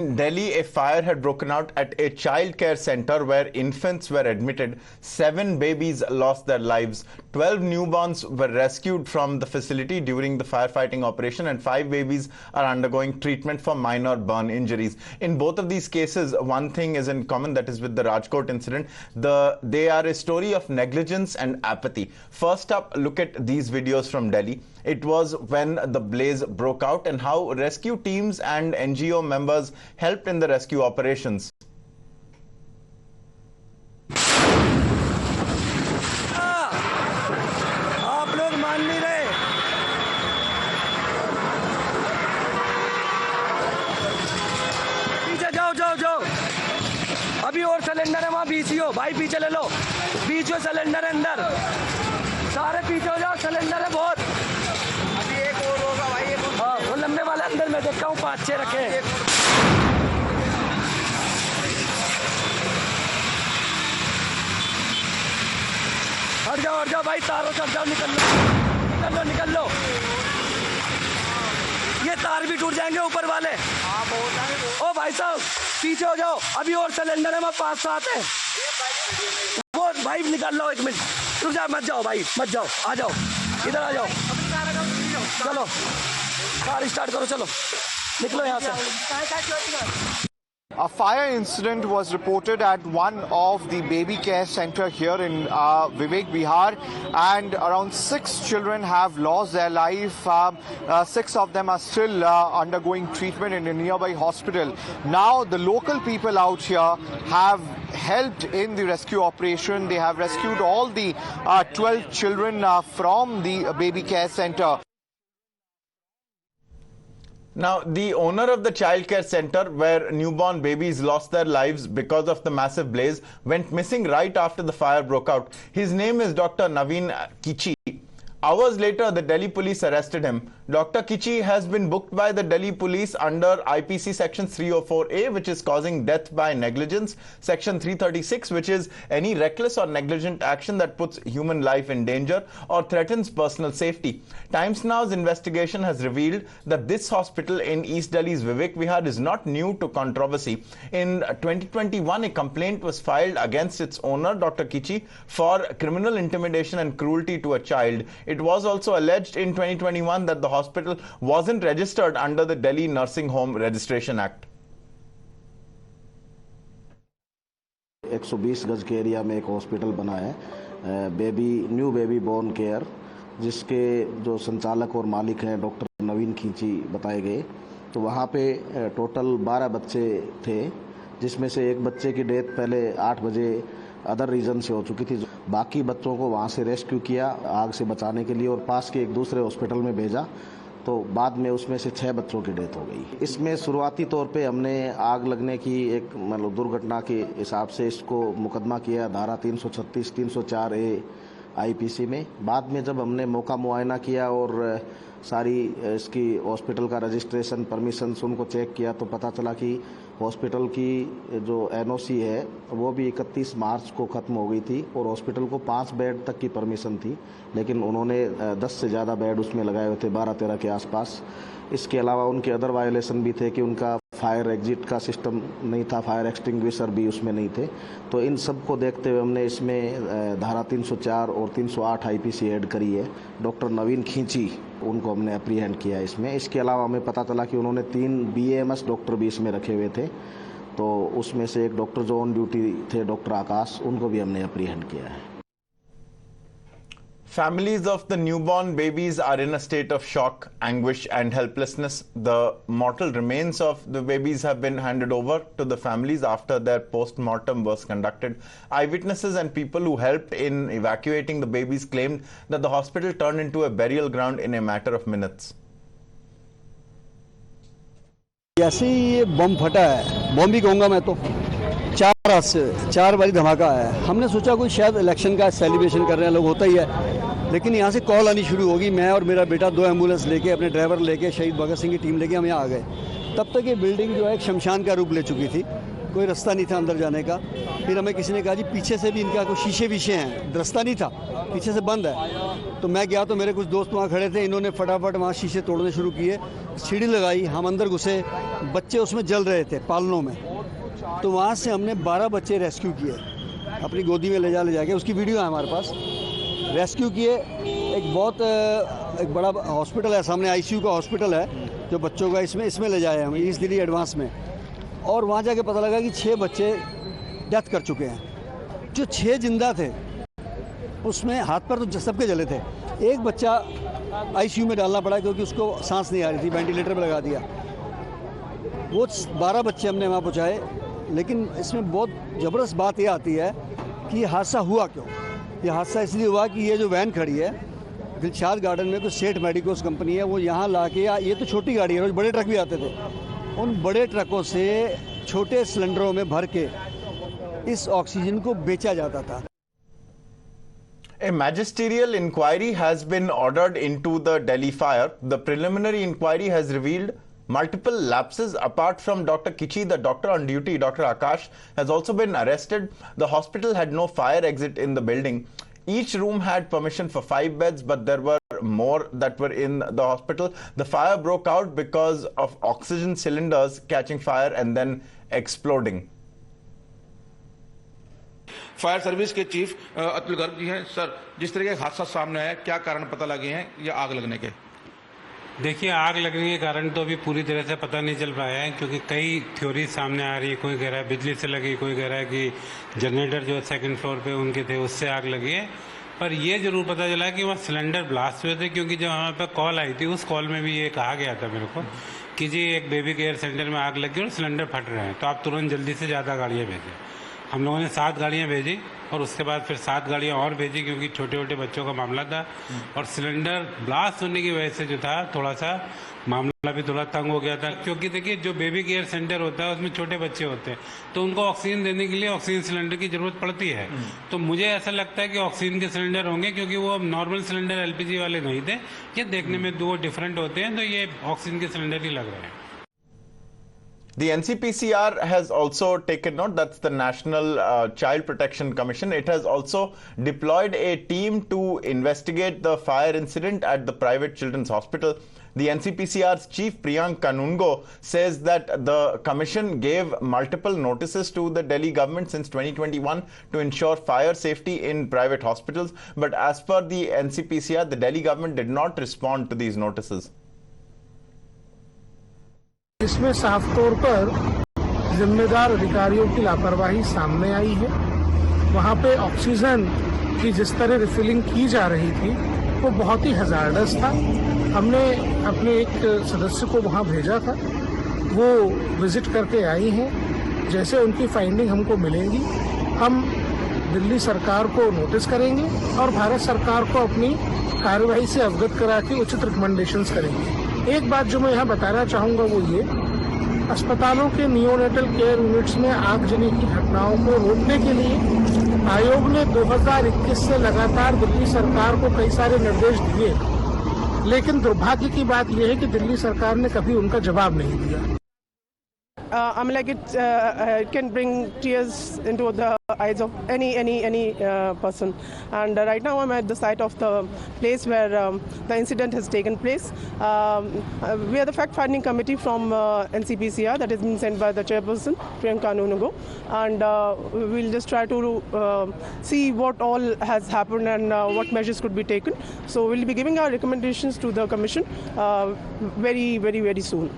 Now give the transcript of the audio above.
In Delhi, a fire had broken out at a child care center where infants were admitted. 7 babies lost their lives. 12 newborns were rescued from the facility during the firefighting operation, and 5 babies are undergoing treatment for minor burn injuries. In both of these cases, one thing is in common, that is with the Rajkot incident. They are a story of negligence and apathy. First up, look at these videos from Delhi. It was when the blaze broke out and how rescue teams and NGO members helped in the rescue operations. आप लोग मान नहीं रहे। पीछे जाओ जाओ जाओ। अभी और सिलेंडर है वहाँ बीसीओ, भाई पीछे ले लो। बीसीओ सिलेंडर है अंदर, सारे पीछे हो जाओ, सिलेंडर है बहुत। अभी एक और होगा भाई, एक और। हाँ, वो लंबे वाला अंदर मैं देखता हूँ 5-6 रखे। हट जाओ भाई, तारों चढ़ जाओ, निकल लो। ये तार भी टूट जाएंगे ऊपर वाले। ओ भाई साहब पीछे हो जाओ, अभी और सिलेंडर है, मैं 5-7 है। वो भाई निकाल लो, 1 मिनट रुक जाओ, मत जाओ भाई, मत जाओ, आ जाओ, इधर आ जाओ। चलो कार स्टार्ट करो, चलो निकलो यहाँ से। A fire incident was reported at one of the baby care center here in Vivek Vihar, and around 6 children have lost their life. 6 of them are still undergoing treatment in a nearby hospital. Now the local people out here have helped in the rescue operation. They have rescued all the 12 children from the baby care center. Now, the owner of the child care center where newborn babies lost their lives because of the massive blaze went missing right after the fire broke out. His name is Dr. Naveen Kichi. Hours later, the Delhi police arrested him. Dr. Kichi has been booked by the Delhi police under IPC section 304A, which is causing death by negligence, section 336, which is any reckless or negligent action that puts human life in danger or threatens personal safety. Times Now's investigation has revealed that this hospital in East Delhi's Vivek Vihar is not new to controversy. In 2021, a complaint was filed against its owner, Dr. Kichi, for criminal intimidation and cruelty to a child. It was also alleged in 2021 that the hospital wasn't registered under the Delhi Nursing Home Registration Act. 120 गज के area में एक hospital बना है, new baby born care, जिसके जो संचालक और मालिक हैं डॉक्टर नवीन खींची बताए गए। तो वहाँ पे टोटल 12 बच्चे थे, जिसमें से एक बच्चे की डेथ पहले 8 बजे अदर रीजन से हो चुकी थी। बाकी बच्चों को वहाँ से रेस्क्यू किया आग से बचाने के लिए और पास के एक दूसरे हॉस्पिटल में भेजा, तो बाद में उसमें से 6 बच्चों की डेथ हो गई। इसमें शुरुआती तौर पे हमने आग लगने की एक मतलब दुर्घटना के हिसाब से इसको मुकदमा किया धारा 336 304A IPC में। बाद में जब हमने मौका मुआयना किया और सारी इसकी हॉस्पिटल का रजिस्ट्रेशन परमिशंस उनको चेक किया, तो पता चला कि हॉस्पिटल की जो NOC है वो भी 31 मार्च को ख़त्म हो गई थी और हॉस्पिटल को 5 बेड तक की परमिशन थी, लेकिन उन्होंने 10 से ज़्यादा बेड उसमें लगाए हुए थे, 12-13 के आसपास। इसके अलावा उनके अदर वायोलेशन भी थे कि उनका फायर एग्जिट का सिस्टम नहीं था, फायर एक्सटिंग्विशर भी उसमें नहीं थे। तो इन सब को देखते हुए हमने इसमें धारा 304 और 308 IPC ऐड करी है। डॉक्टर नवीन खींची उनको हमने अप्रीहेंड किया इसमें। इसके अलावा हमें पता चला कि उन्होंने 3 BAMS डॉक्टर भी इसमें रखे हुए थे, तो उसमें से एक डॉक्टर जो ऑन ड्यूटी थे डॉक्टर आकाश, उनको भी हमने अप्रीहेंड किया है। Families of the newborn babies are in a state of shock, anguish and helplessness. The mortal remains of the babies have been handed over to the families after their post-mortem was conducted. Eyewitnesses and people who helped in evacuating the babies claimed that the hospital turned into a burial ground in a matter of minutes. जैसे ही ये बम फटा है, बम भी कहूँगा मैं तो, 4 बजे धमाका है। हमने सोचा कोई शायद इलेक्शन का सेलिब्रेशन कर रहे हैं लोग, होता ही है, लेकिन यहाँ से कॉल आनी शुरू होगी। मैं और मेरा बेटा 2 एम्बुलेंस लेके, अपने ड्राइवर लेके, शहीद भगत सिंह की टीम लेके हम यहाँ आ गए। तब तक ये बिल्डिंग जो है एक शमशान का रूप ले चुकी थी। कोई रास्ता नहीं था अंदर जाने का। फिर हमें किसी ने कहा जी पीछे से भी इनका कुछ शीशे वीशे हैं, रास्ता नहीं था, पीछे से बंद है। तो मैं गया तो मेरे कुछ दोस्त वहाँ खड़े थे, इन्होंने फटाफट वहाँ शीशे तोड़ने शुरू किए, सीढ़ी लगाई, हम अंदर घुसे, बच्चे उसमें जल रहे थे पालनों में। तो वहाँ से हमने 12 बच्चे रेस्क्यू किए, अपनी गोदी में ले जाके, उसकी वीडियो है हमारे पास। रेस्क्यू किए, एक बड़ा हॉस्पिटल है सामने, आईसीयू का हॉस्पिटल है जो बच्चों का, इसमें ले जाए हम ईस्ट दिल्ली एडवांस में। और वहाँ जाके पता लगा कि 6 बच्चे डेथ कर चुके हैं। जो 6 जिंदा थे उसमें हाथ पर तो सबके जले थे, एक बच्चा आईसीयू में डालना पड़ा क्योंकि उसको सांस नहीं आ रही थी, वेंटिलेटर पर लगा दिया। वो 12 बच्चे हमने वहाँ पहुँचाए। लेकिन इसमें बहुत ज़बरदस्त बात ये आती है कि ये हादसा हुआ क्यों। ये हादसा इसलिए हुआ कि ये जो वैन खड़ी है दिलशाद गार्डन में, कुछ सेठ मेडिकोस कंपनी है, वो यहाँ ला के, ये तो छोटी गाड़ी है, रोज बड़े ट्रक भी आते थे, उन बड़े ट्रकों से छोटे सिलेंडरों में भर के इस ऑक्सीजन को बेचा जाता था। A magisterial inquiry has been ordered into the Delhi fire. The preliminary inquiry has revealed multiple lapses. Apart from Dr. Kichi, the doctor on duty, Dr. Akash, has also been arrested. The hospital had no fire exit in the building. Each room had permission for 5 beds, but there were more that were in the hospital. The fire broke out because of oxygen cylinders catching fire and then exploding. Fire service के chief Atul Garg ji हैं। Sir, जिस तरह का हादसा सामने आया, क्या कारण पता लगे हैं या आग लगने के? देखिए, आग लगने के कारण तो अभी पूरी तरह से पता नहीं चल पाया है, क्योंकि कई थ्योरी सामने आ रही है। कोई कह रहा है बिजली से लगी, कोई कह रहा है कि जनरेटर जो सेकंड फ्लोर पे उनके थे उससे आग लगी है। पर ये जरूर पता चला कि वहाँ सिलेंडर ब्लास्ट हुए थे, क्योंकि जब हमारे पास कॉल आई थी उस कॉल में भी ये कहा गया था मेरे को कि जी एक बेबी केयर सेंटर में आग लगी और सिलेंडर फट रहे हैं, तो आप तुरंत जल्दी से ज़्यादा गाड़ियाँ भेजें। हम लोगों ने 7 गाड़ियाँ भेजी और उसके बाद फिर 7 गाड़ियाँ और भेजी, क्योंकि छोटे छोटे बच्चों का मामला था। और सिलेंडर ब्लास्ट होने की वजह से जो था थोड़ा सा मामला भी थोड़ा तंग हो गया था, क्योंकि देखिए जो बेबी केयर सेंटर होता है उसमें छोटे बच्चे होते हैं, तो उनको ऑक्सीजन देने के लिए ऑक्सीजन सिलेंडर की ज़रूरत पड़ती है। तो मुझे ऐसा लगता है कि ऑक्सीजन के सिलेंडर होंगे, क्योंकि वो नॉर्मल सिलेंडर एलपीजी वाले नहीं थे, ये देखने में 2 डिफरेंट होते हैं, तो ये ऑक्सीजन के सिलेंडर ही लग रहे हैं। The NCPCR has also taken note, that's the National Child Protection Commission. It has also deployed a team to investigate the fire incident at the private children's hospital. The NCPCR's chief Priyank Kanungo says that the commission gave multiple notices to the Delhi government since 2021 to ensure fire safety in private hospitals. But as per the NCPCR, the Delhi government did not respond to these notices. इसमें साफ तौर पर जिम्मेदार अधिकारियों की लापरवाही सामने आई है। वहाँ पे ऑक्सीजन की जिस तरह रिफिलिंग की जा रही थी वो बहुत ही हजार्डस था। हमने अपने एक सदस्य को वहाँ भेजा था, वो विजिट करके आई हैं। जैसे उनकी फाइंडिंग हमको मिलेंगी हम दिल्ली सरकार को नोटिस करेंगे और भारत सरकार को अपनी कार्यवाही से अवगत करा के उचित रिकमेंडेशंस करेंगे। एक बात जो मैं यहाँ बताना चाहूँगा वो ये, अस्पतालों के नियोनेटल केयर यूनिट्स में आगजनी की घटनाओं को रोकने के लिए आयोग ने 2021 से लगातार दिल्ली सरकार को कई सारे निर्देश दिए, लेकिन दुर्भाग्य की बात यह है कि दिल्ली सरकार ने कभी उनका जवाब नहीं दिया। I'm like it can bring tears into the eyes of any person. And right now I'm at the site of the place where the incident has taken place. We are the fact-finding committee from NCPCR that has been sent by the chairperson Priyank Kanungo, and we'll just try to see what all has happened and what measures could be taken. So we'll be giving our recommendations to the commission very soon.